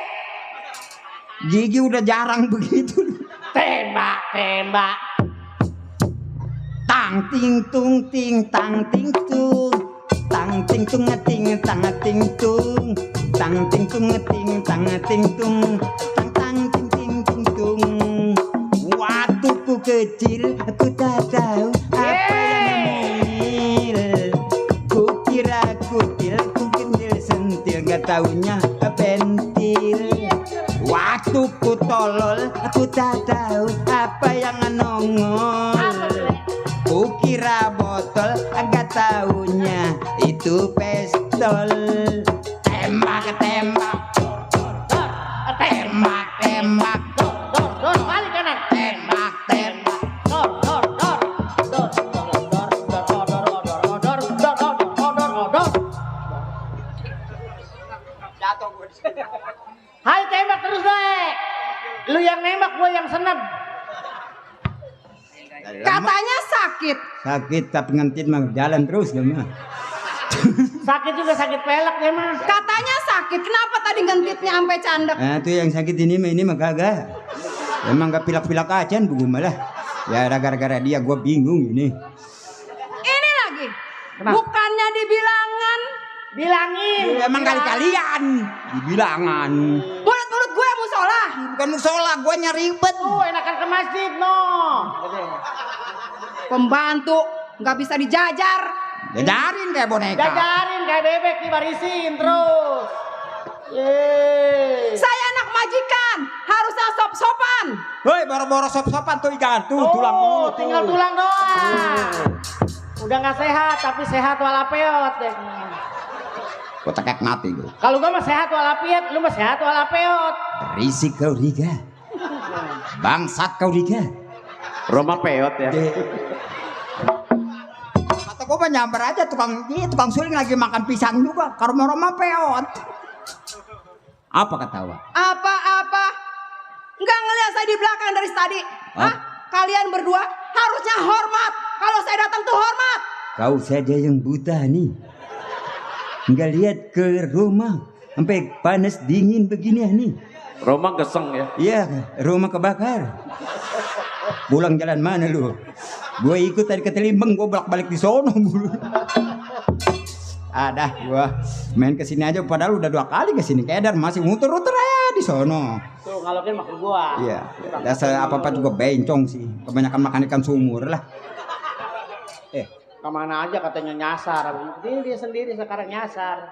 Gigi udah jarang begitu. tembak tembak. Tang ting tung ting tang ting tung tang ting tung ting tang ting tung tang ting tung ting tang ting tung tang tang ting ting ting tung. Waktu ku kecil aku tak tahu apa yang menil. Ku kira kutil ku kendil sentil gak taunya pentil. Waktu ku tolol aku tak tahu apa yang nongol. Ku kira botol agak taunya itu pistol. Tembak tembak tembak tembak Dor, balik kanan. tembak tembak. Dor. Hai tembak terus deh. Lu yang nembak, gua yang senep. Katanya sakit. Sakit tapi ngentit mah jalan terus ya mah. Sakit juga sakit pelek ya mah. Katanya sakit. Kenapa tadi ngentitnya sampai candek? Nah tuh yang sakit ini mah kagak. Emang gak pilak-pilak aja bu malah. Ya gara-gara dia gua bingung ini. Ini lagi. Kenapa? Bukannya dibilangan. Bilangin. Emang kali-kalian dibilangan. Mulut-mulut gue musola. Bukan musola, gua nyari ribet. Enakan ke masjid no. Pembantu nggak bisa dijajar. Jajarin kayak boneka. Jajarin kayak bebek dibarisin terus. Yeay. Saya anak majikan, harusnya sop-sopan. Woi, boro-boro sop-sopan tuh ikan tuh tulang dulu. Tuh. Tinggal tulang doang. Udah nggak sehat tapi sehat walapeot deh. Kok tekek mati lu. Kalau gua mah sehat walafiat, lu mah sehat walapeot. Berisik kau Riga. Bangsat kau Riga. Roma peot ya. Kata gua mah nyamber aja tukang suling lagi makan pisang juga. Karoma-roma peot. Apa ketawa? Apa-apa? Nggak ngeliat saya di belakang dari tadi. Hah? Kalian berdua harusnya hormat. Kalau saya datang tuh hormat. Kau saja yang buta nih. Nggak lihat ke rumah sampai panas dingin begini nih. Roma geseng ya. Iya, rumah kebakar. Pulang jalan mana lu? Gue ikut tadi ke Telimbang, gue bolak-balik di sono mulu. Ada, gue main ke sini aja padahal udah 2 kali ke sini. Kayak masih muter-muter aja di sono. Tuh kalau kan maksud gua. Iya, dasar apa-apa juga bencong sih. Kebanyakan makan ikan sumur lah. Kemana aja katanya nyasar. Dia sendiri sekarang nyasar.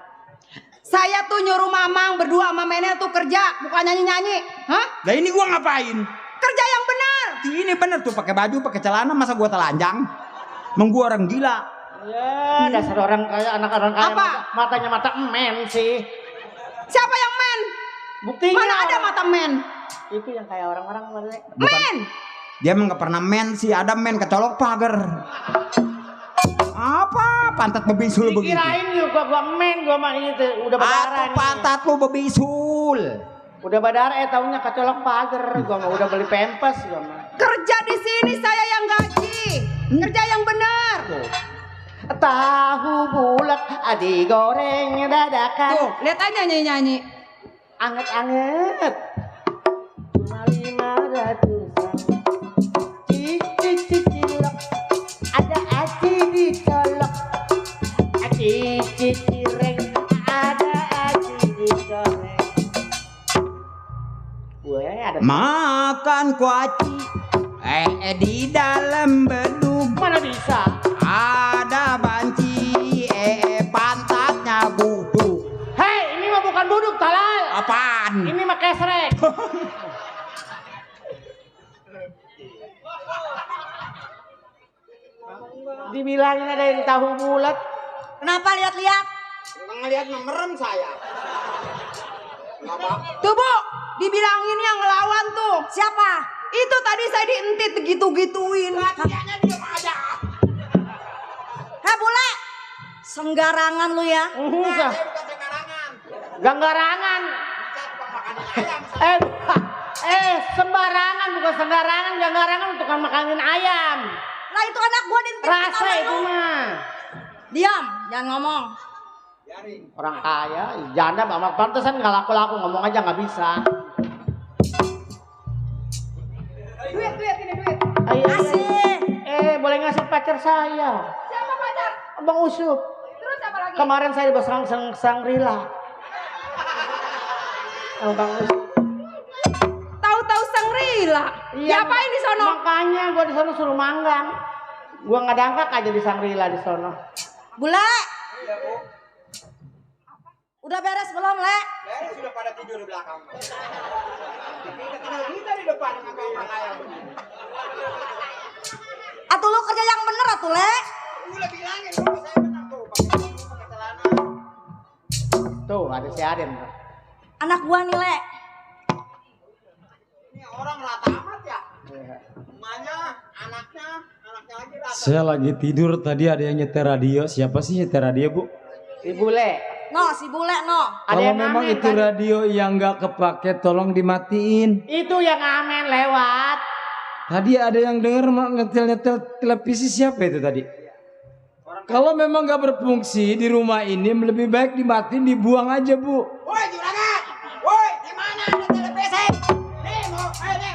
Saya tuh nyuruh Mamang berdua sama Menel tuh kerja, bukan nyanyi-nyanyi. Hah? Lah ini gua ngapain? Kerja yang benar. Ini bener tuh pakai baju, pakai celana, masa gua telanjang? Emang gua orang gila. Ya, dasar orang kaya, anak orang kaya. Apa? Matanya mata men sih. Siapa yang men? Buktinya. Mana ada mata men? Itu yang kayak orang-orang Male. Men! Dia emang nggak pernah men sih, ada men kecolok pagar. Apa pantat bebisul begitu? Dikirain juga gua men, gua mah itu udah berdarah. Atau pantat lu bebisul. Udah berdarah taunya kecolok pagar. Gua mah udah beli pempes gua mah. Kerja di sini saya yang gaji. Kerja yang benar. Tahu bulat digoreng dadakan. Tuh, lihat aja nyanyi-nyanyi. Anget-anget. Cuma 500-an. Cilok. Ada aci dicolok. Aci cireng. Ada aci digoreng. Gue ada Makan kuaci di dalam bedug. mana bisa? Ada banci pantatnya buduk. Hei, ini mah bukan buduk, talal. Apaan? Ini mah kesrek. Dibilangin ada yang tahu bulat. Kenapa lihat-lihat? Ngelihat merem saya. Tuh Bu, dibilangin yang ngelawan tuh. Siapa? Itu tadi saya dientit gitu-gituin. Heh bule, senggarangan lu ya. Enggak. Ganggarangan. Sembarangan bukan sembarangan, ganggarangan untuk makanin ayam. Lah itu anak gua dientit Rasa itu mah. Diam, jangan ngomong. Orang kaya, janda amat pantesan nggak laku-laku ngomong aja nggak bisa. Duit ini duit. Ayo, Asik. boleh ngasih pacar saya, Siapa pacar? Bang Usup. Terus apa lagi? Kemarin saya di Sangrila. Bang Usup. Tahu-tahu Sangrila. Diapain di sono? Makanya gua di sono suruh manggang. Gua nggak dangkak aja di Sangrila di sono. Bule. Udah beres belum, Le? Beres sudah pada tidur di belakang. Kita di depan ngapain ayam begini. Atuh lu kerja yang bener atuh, Le. Udah bilangin kalau saya benar tuh pakai celana. Tuh ada si Aden. Anak gua nih, Le. Ini orang rata amat ya. Emaknya, anaknya lagi rata. Saya lagi tidur tadi ada yang nyetel radio. Siapa sih nyetel radio, Bu? Si Bule. No, si bule no. Ada Kalau yang memang ngamen itu tadi. radio yang nggak kepake, tolong dimatiin. Itu yang ngamen lewat. Tadi ada yang denger nyetel-nyetel televisi, siapa itu tadi? Kalau memang nggak berfungsi di rumah ini, lebih baik dimatiin, dibuang aja, Bu. Woi juragan, woi di mana ada televisi? Nih mau,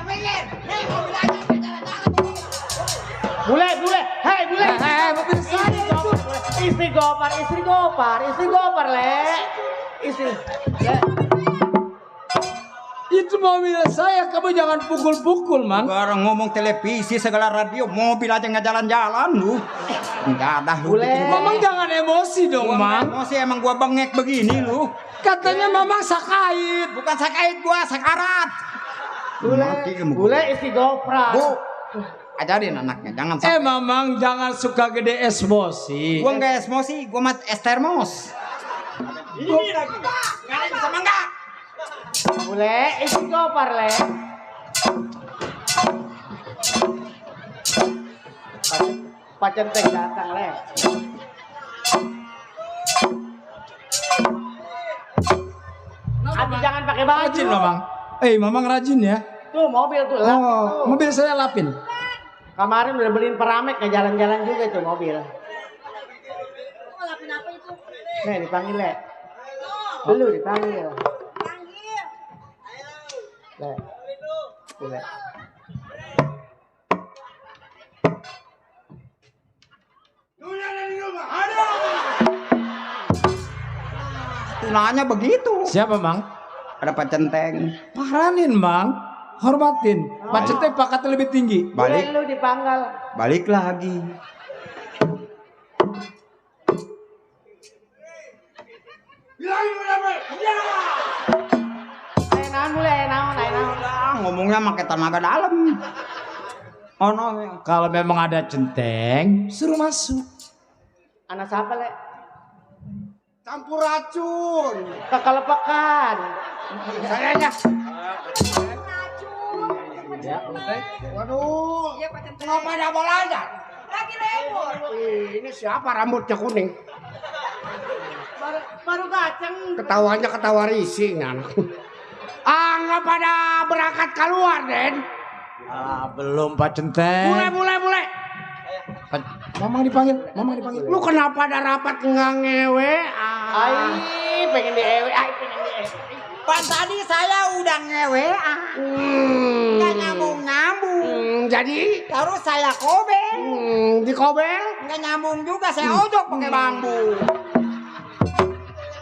minggir, nih mau belajar jalan-jalan. Bule, hei bule. mobil saya itu. Istri gopar, Le. Istri. Le. Itu mobil saya, kamu jangan pukul-pukul, Mang. Sekarang ngomong televisi segala radio, mobil aja nggak jalan-jalan lu. Nggak ada lu. Boleh. bikin Mamang jangan emosi dong, Mang. Emosi emang gua bengek begini lu. Katanya Mamang sakait. Bukan sakit gua, sakarat. Mati kamu. Bule istri gopra. Bu, ajarin anaknya, jangan sampai. Mamang jangan suka gede emosi. Gua nggak emosi, gua mat es termos. Ini lagi. Nggak ada yang bisa manggak. Bule istri gopar, Le. Pacenteng datang, Le. Abi jangan pakai baju. Rajin, Mamang. Mamang rajin ya. Tuh mobil tuh. Lap, tuh. Mobil saya lapin. Kemarin udah beliin peramek ke jalan-jalan juga itu mobil. Lapin apa itu? Nih dipanggil, Le. Dulu dipanggil. Panggil. Le. Le. Tunanya begitu. Siapa, Mang? Ada pacenteng. Paranin, Mang. Hormatin. Macetnya pakatnya lebih tinggi. Balik, Lu dipanggal. balik lagi. Naon bule, naon. Ngomongnya pakai tenaga dalam. Oh no. Kalau memang ada centeng, suruh masuk. Anak siapa, Le? Campur racun. Kekelepakan. Sayanya. Ya, Waduh. Iya, Pak Centeng. Kenapa ada belajar? Lagi libur. Ini siapa rambutnya kuning? Baru kacang. Ketawanya ketawa risih anak. Nggak pada berangkat keluar, Den. Belum Pak Centeng. Mulai. Mamang dipanggil. Lu kenapa ada rapat nggak ngewe? Pengen diewe. Pan tadi saya udah ngewe, nggak nyambung. Jadi Terus saya kobel, dikobel. nggak nyambung juga. Saya ojok pakai bambu.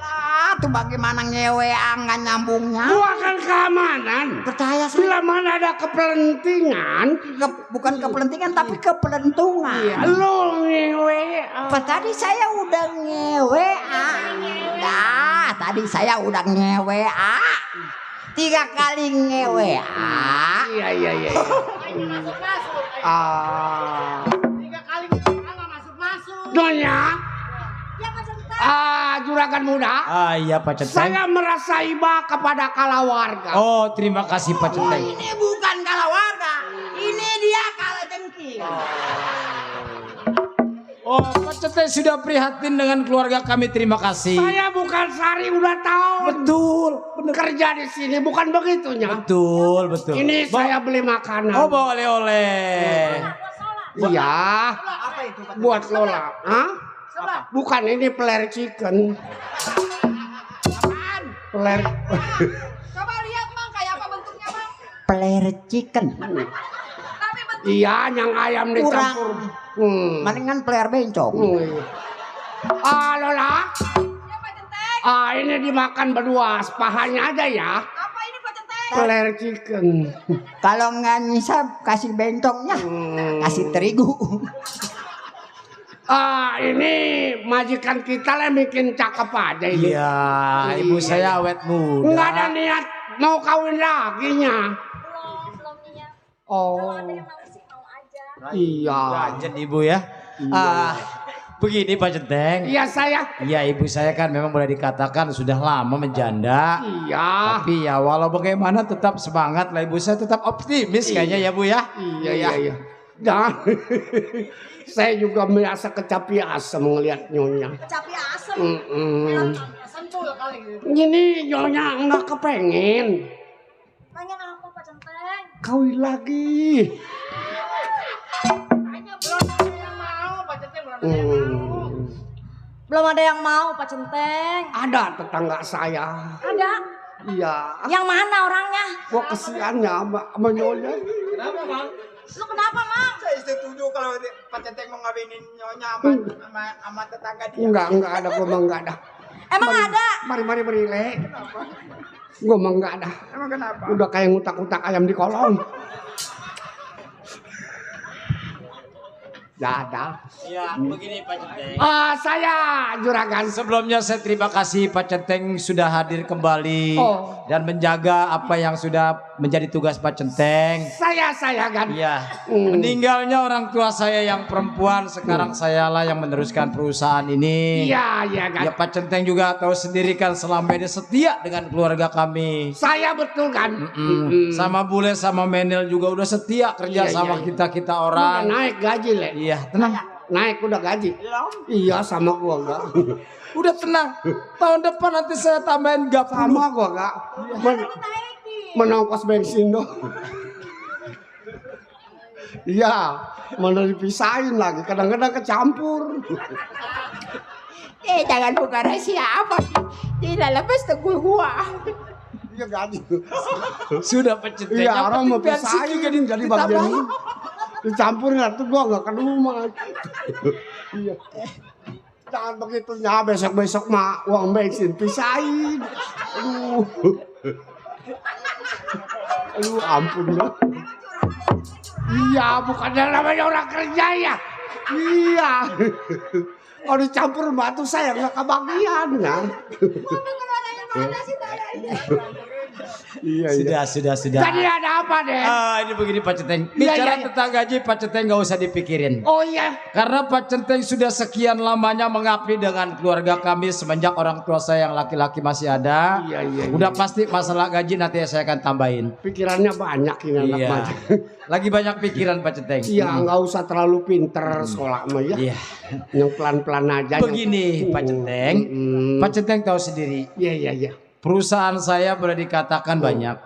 Lah, tuh bagaimana ngewe nggak nyambungnya? Gua kan keamanan. Percaya saya. Bila mana ada kepentingan, Bukan kepentingan tapi kepelentungan. ya lu ngewe. Pas tadi saya udah ngewe, Nah, tadi saya udah ngewe, 3 kali ngewe, Iya. Nyonya, Ya, Pak Centeng. juragan muda. Iya Pak Centeng. Saya merasa iba kepada kalawarga. Oh, terima kasih Pak Centeng. Ini bukan kalawarga, ini dia kalajengking. Oh, Pak Centeng sudah prihatin dengan keluarga kami. Terima kasih. Saya bukan Sari udah tahu. Betul. Kerja di sini bukan begitunya. Betul. Ini saya beli makanan. Oh, bawa oleh-oleh. Iya. Apa itu? Buat Lola. Hah? Bukan ini peler chicken. Apaan? Peler. Coba lihat, Mang, kayak apa bentuknya, Mang? Player chicken. Tapi bentuk Iya, yang ayam dicampur. Mendingan player bencong. Lola. ya, Pak Centeng. Ini dimakan berdua. Pahanya aja ya. Apa ini, Pak Centeng? Peler chicken. Kalau nggak nyisap kasih bencongnya, kasih terigu. Ini majikan kita lah bikin cakep aja ini. Iya, ibu saya awet muda. Nggak ada niat mau kawin laginya. Belum niat. Oh, Ada yang mau sih, mau aja. iya. Ganjen ibu ya. Begini Pak Centeng. Iya saya. Iya, ibu saya kan memang boleh dikatakan sudah lama menjanda. Iya. Tapi ya walau bagaimana tetap semangat lah, ibu saya tetap optimis kayaknya ya Bu ya. Iya. Dan saya juga merasa kecapi asam ngelihat nyonya. Kecapi asem. Sentul kali gitu. Ini nyonya nggak kepengen Pengen apa, Pak Centeng? kawin lagi. Hanya belum ada yang mau, Pak Centeng belum ada yang mau. Belum ada yang mau, Pak Centeng. Ada tetangga saya. Ada. Iya. Yang mana orangnya? Gua kesiannya sama nyonya. Kenapa, Bang? Lu kenapa, Mang? Saya setuju kalau Pak Centeng mau ngawinin nyonya sama tetangga dia. Enggak ada, gua mah enggak ada. Emang ada? Mari Le. Gua mah enggak ada. Emang kenapa? Udah kayak ngutak-ngutak ayam di kolong. Enggak ada. Ya, begini Pak Centeng. Saya juragan. Sebelumnya saya terima kasih Pak Centeng sudah hadir kembali dan menjaga apa yang sudah menjadi tugas Pak Centeng. Saya kan. Iya. Meninggalnya orang tua saya yang perempuan, sekarang sayalah yang meneruskan perusahaan ini. Iya kan. Ya Pak Centeng juga tahu sendiri kan selama ini setia dengan keluarga kami. Saya betul kan. Sama Bule sama Menel juga udah setia kerja Iya, sama iya. kita Udah orang. naik gaji Le. Iya, tenang. Naik udah gaji. Iya sama gua enggak. Udah tenang. Tahun depan nanti saya tambahin gap Sama gua enggak. Menongkos bensin dong. Iya, mana dipisahin lagi. Kadang-kadang kecampur. Jangan buka rahasia apa. Tidak lepas tegul gua. Iya gaji. Sudah Pak Centeng. Iya, Yang orang penting mau bensin pisahin juga jadi bagian ditambahin. ini. Dicampur nggak tuh gua nggak ke rumah. Iya. Jangan begitu ya, besok mah uang bensin pisahin. Aduh ampun dah. Iya, bukannya namanya orang kerja ya. Iya. Kalau dicampur batu saya nggak kebagian kan. Sudah. Jadi ada apa deh? Ini begini Pak Centeng. Iya, Bicara iya. tentang gaji Pak Centeng nggak usah dipikirin. Oh iya. Karena Pak Centeng sudah sekian lamanya mengabdi dengan keluarga kami semenjak orang tua saya yang laki-laki masih ada. Iya. Udah pasti masalah gaji nanti saya akan tambahin. Pikirannya banyak ini anak Iya. macam. Lagi banyak pikiran Pak Centeng. Iya, nggak usah terlalu pinter sekolah mah ya. Iya. Yang pelan-pelan aja. Begini Pak Centeng. Pak Centeng tahu sendiri. Iya. Perusahaan saya boleh dikatakan banyak.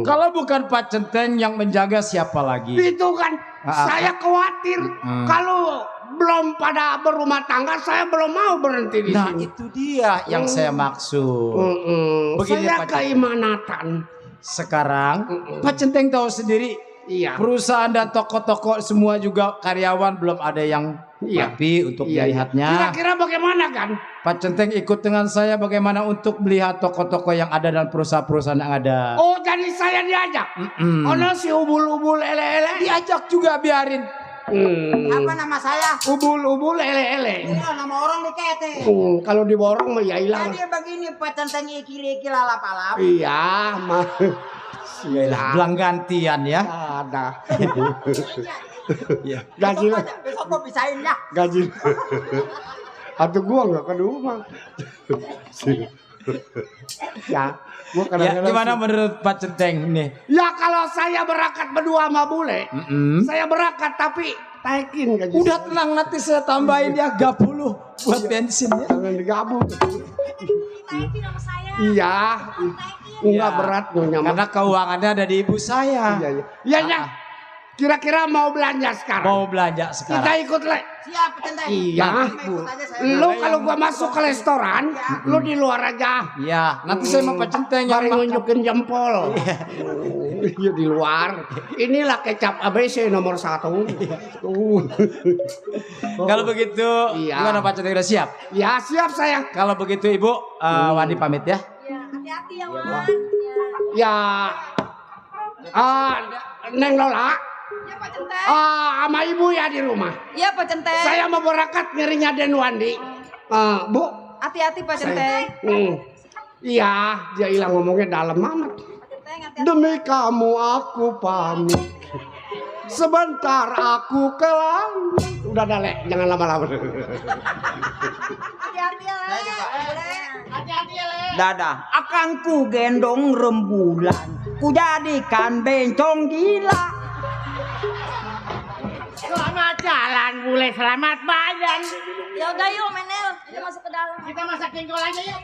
Kalau bukan Pak Centeng yang menjaga siapa lagi? Itu kan saya khawatir kalau belum pada berumah tangga saya belum mau berhenti di Nah sini. itu dia yang saya maksud. Begini, Saya Pak keimanatan. Sekarang Pak Centeng tahu sendiri. Iya. Perusahaan dan toko-toko semua juga karyawan belum ada yang rapi untuk melihatnya. Kira-kira bagaimana kan? Pak Centeng ikut dengan saya bagaimana untuk melihat toko-toko yang ada dan perusahaan-perusahaan yang ada. Oh jadi saya diajak. Oh no, si ubul-ubul ele-ele. Diajak juga biarin. Apa nama saya? Ubul-ubul ele-ele. Iya, nama orang dikete. Kalau diborong mah ya hilang. Jadi begini Pak Centeng iki-iki lalap-alap. Iya, mah. Belang gantian ya. Ada. Iya. Gaji Besok gua pisahin ya. gaji. Atau gua nggak ke rumah. Ya, gua Ya, kadang-kadang. gimana menurut Pak Centeng nih? Ya kalau saya berangkat berdua sama bule, saya berangkat tapi taikin gaji. Udah tenang nanti saya tambahin ya 30 buat bensin ya. Jangan digabung. Naikin sama saya. Iya. Enggak Ya. berat nyonya mah. Karena keuangannya ada di ibu saya. Iya. Ya. Kira-kira mau belanja sekarang? Mau belanja Kita sekarang. ikut le. Siap Pak Centeng. Iya. Ikut aja saya. Lu kalau gua masuk ke restoran, lu di luar aja. Iya, nanti saya mau Pak Centeng yang Mari makan. nunjukin jempol. Iya di luar. Inilah kecap ABC nomor 1. Kalau begitu, Iya. gimana Pak Centeng udah siap? Ya siap sayang. Kalau begitu Ibu, Wandi pamit ya. Ya, hati-hati ya, Wan. Ya. Neng Lola. Ya, Pak Centeng. Sama ibu ya di rumah. Ya, Pak Centeng. Saya mau berangkat ngirinya Den Wandi. Bu. Hati-hati Pak Centeng. Iya, dia hilang ngomongnya dalam amat. Pak Centeng, hati-hati. Demi kamu aku pamit. Sebentar aku ke langit. Udah dah, Le. Jangan lama-lama. Hati-hati ya, Le. Dadah, akan ku gendong rembulan, ku jadikan bencong gila. Selamat jalan, bule. Selamat badan. Ya udah yuk, Menel. Kita masuk ke dalam. Kita masak jengkol aja yuk.